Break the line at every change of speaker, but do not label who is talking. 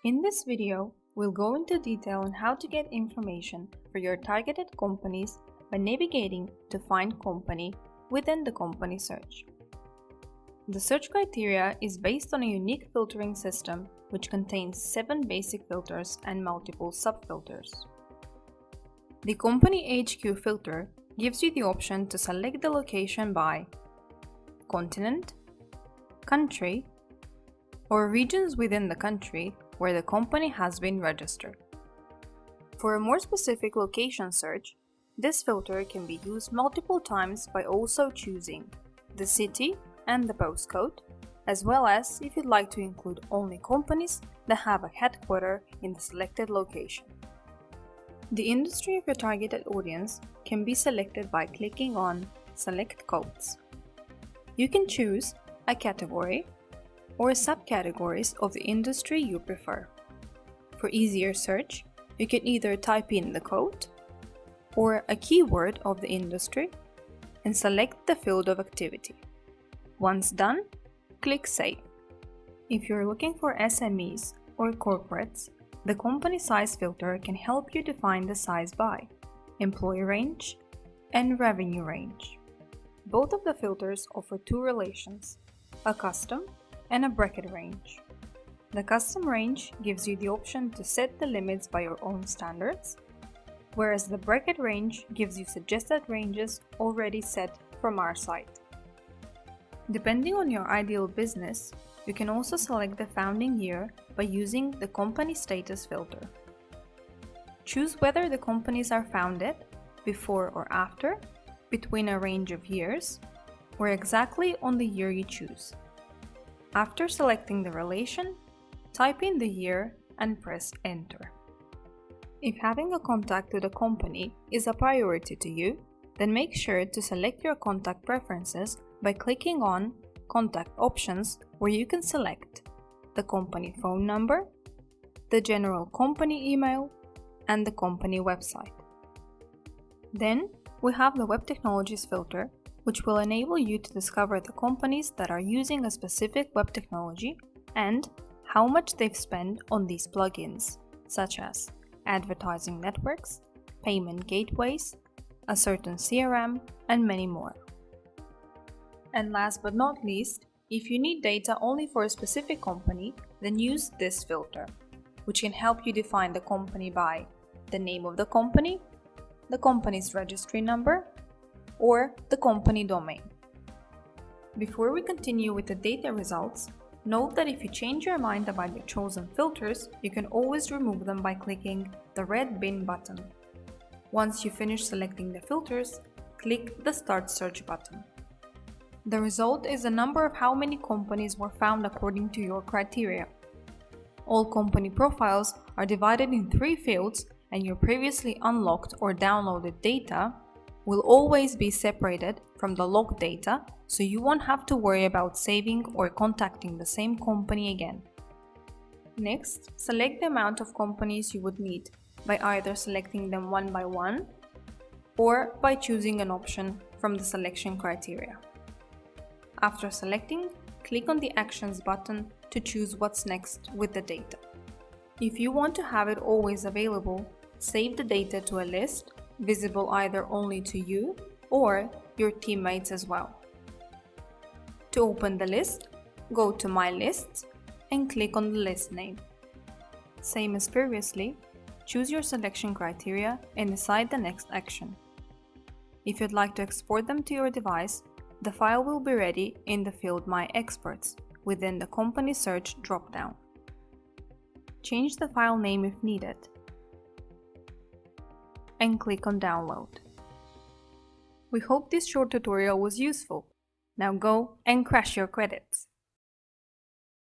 In this video, we'll go into detail on how to get information for your targeted companies by navigating to Find Company within the company search. The search criteria is based on a unique filtering system which contains 7 basic filters and multiple sub-filters. The Company HQ filter gives you the option to select the location by continent, country, or regions within the country where the company has been registered. For a more specific location search, this filter can be used multiple times by also choosing the city and the postcode, as well as if you'd like to include only companies that have a headquarter in the selected location. The industry of your targeted audience can be selected by clicking on Select Codes. You can choose a category or subcategories of the industry you prefer. For easier search, you can either type in the code or a keyword of the industry and select the field of activity. Once done, click Save. If you're looking for SMEs or corporates, the company size filter can help you define the size by employee range and revenue range. Both of the filters offer two relations, a custom and a bracket range. The custom range gives you the option to set the limits by your own standards, whereas the bracket range gives you suggested ranges already set from our site. Depending on your ideal business, you can also select the founding year by using the company status filter. Choose whether the companies are founded before or after, between a range of years, or exactly on the year you choose. After selecting the relation, type in the year and press Enter. If having a contact with a company is a priority to you, then make sure to select your contact preferences by clicking on Contact Options, where you can select the company phone number, the general company email, and the company website. Then we have the Web Technologies filter, which will enable you to discover the companies that are using a specific web technology and how much they've spent on these plugins, such as advertising networks, payment gateways, a certain CRM, and many more. And last but not least, if you need data only for a specific company, then use this filter, which can help you define the company by the name of the company's registry number, or the company domain. Before we continue with the data results, note that if you change your mind about your chosen filters, you can always remove them by clicking the red bin button. Once you finish selecting the filters, click the Start Search button. The result is a number of how many companies were found according to your criteria. All company profiles are divided in 3 fields, and your previously unlocked or downloaded data will always be separated from the logged data, so you won't have to worry about saving or contacting the same company again. Next, select the amount of companies you would need by either selecting them one by one or by choosing an option from the selection criteria. After selecting, click on the Actions button to choose what's next with the data. If you want to have it always available, save the data to a list, visible either only to you or your teammates as well. To open the list, go to My Lists and click on the list name. Same as previously, choose your selection criteria and decide the next action. If you'd like to export them to your device, the file will be ready in the field My Exports within the Company Search dropdown. Change the file name if needed and click on Download. We hope this short tutorial was useful. Now go and crush your credits!